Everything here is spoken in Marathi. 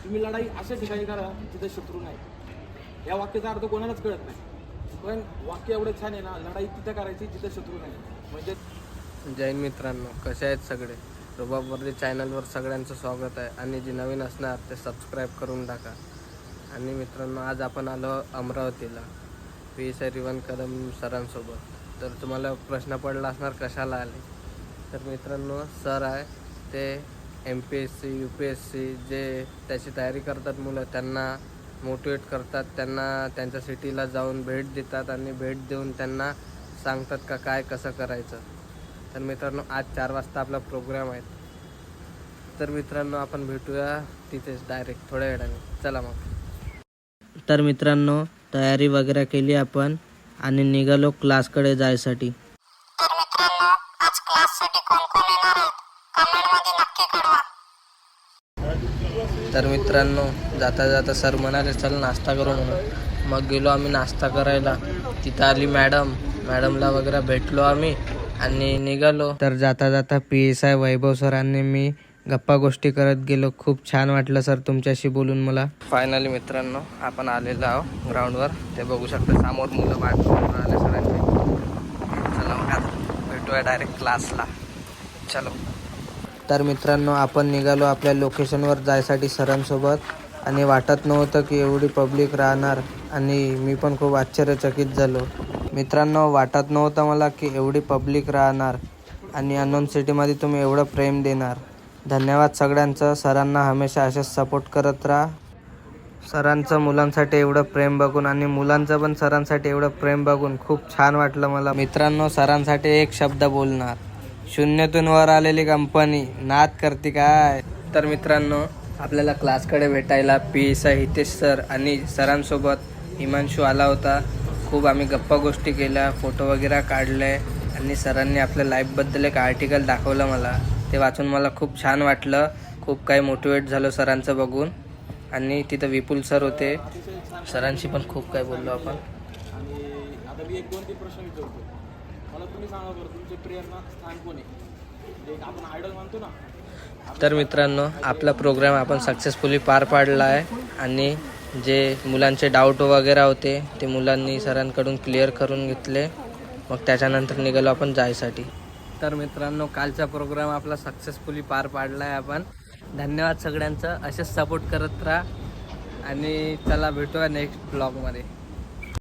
तुम्ही लढाई अशा ठिकाणी करा जिथे शत्रू नाही. या वाक्याचा अर्थ कोणालाच कळत नाही, पण वाक्य एवढं छान आहे ना, लढाई तिथं करायची जिथे शत्रू नाही. म्हणजे जय हिंद मित्रांनो, कसे आहेत सगळे. रुबाबवर्दी चॅनलवर सगळ्यांचं स्वागत आहे आणि जे नवीन असणार ते सबस्क्राईब करून टाका. आणि मित्रांनो, आज आपण आलो अमरावतीला PSI रिवन कदम सरांसोबत. तर तुम्हाला प्रश्न पडला असणार कशाला आले. तर मित्रांनो, सर आहे ते MPSC UPSC जे त्याची तयारी करतात मुलं, त्यांना मोटिवेट करतात, त्यांना त्यांच्या सिटीला जाऊन भेट देतात आणि भेट देऊन त्यांना सांगतात का काय कसं करायचं. तर मित्रांनो, आज 4 वाजता आपला प्रोग्राम आहे. तर मित्रांनो, आपण भेटूया तिथेच डायरेक्ट थोड्या वेळाने. चला मग. तर मित्रांनो, तयारी वगैरे केली आपण आणि निघालो क्लासकडे जायसाठी. तर मित्रांनो, आज क्लाससाठी कोण कोण येणार आहेत कमेंटमध्ये नक्की कळवा. तर मित्रांनो, जाता जाता सर म्हणाले चल नाश्ता करू म्हणून. मग गेलो आम्ही नाश्ता करायला. तिथं आली मॅडमला वगैरे भेटलो आम्ही आणि निघालो. तर जाता जाता PSI वैभव सरांनी मी गप्पा गोष्टी करत गेलो. खूप छान वाटलं सर तुमच्याशी बोलून मला. फायनली मित्रांनो, आपण आलेलो आहोत ग्राउंडवर. ते बघू शकता समोर मुलं वाट बघून राहिले सरांची. चला मग आता भेटूया डायरेक्ट क्लासला. चलो. तर मित्रांनो, आपण निघालो आपल्या लोकेशनवर जायसाठी सरांसोबत. आणि वाटत नव्हतं की एवढी पब्लिक राहणार आणि मी पण खूप आश्चर्यचकित झालो. मित्रांनो, वाटत नव्हतं मला की एवढी पब्लिक राहणार आणि अननोन सिटीमध्ये तुम्ही एवढं प्रेम देणार. धन्यवाद सगळ्यांचं. सरांना हमेशा असेच सपोर्ट करत राहा. सरांचं मुलांसाठी एवढं प्रेम बघून आणि मुलांचं पण सरांसाठी एवढं प्रेम बघून खूप छान वाटलं मला. मित्रांनो, सरांसाठी एक शब्द बोलणार. शून्यातून वर आलेली कंपनी नाद करते काय. तर मित्रांनो, आपल्याला क्लासकडे भेटायला PSI हितेश सर आणि सरांसोबत हिमांशू आला होता. खूप आम्ही गप्पा गोष्टी केल्या, फोटो वगैरे काढले आणि सरांनी आपल्या लाईफबद्दल एक आर्टिकल दाखवलं मला. ते वाचून मला खूप छान वाटलं. खूप काही मोटिवेट झालो सरांचं बघून. आणि तिथं विपुल सर होते, सरांशी पण खूप काही बोललो आपण. आणि आता मी 1-2-3 प्रश्न विचारतो. मला तुम्ही सांगा बरं, तुमचे प्रेरणा स्थान कोण आहे? म्हणजे आपण आयडॉल मानतो ना. तर मित्रांनो, आपला प्रोग्राम आपण सक्सेसफुली पार पाडला आहे आणि जे मुलांचे डाऊट वगैरे होते ते मुलांनी सरांकडून क्लिअर करून घेतले. मग त्याच्यानंतर निघालो आपण जायसाठी. तर मित्रांनो, कालचा प्रोग्राम आपला सक्सेसफुली पार पाडला आहे आपण. धन्यवाद सगळ्यांचं. असेच सपोर्ट करत राहा आणि चला भेटूया नेक्स्ट ब्लॉगमध्ये.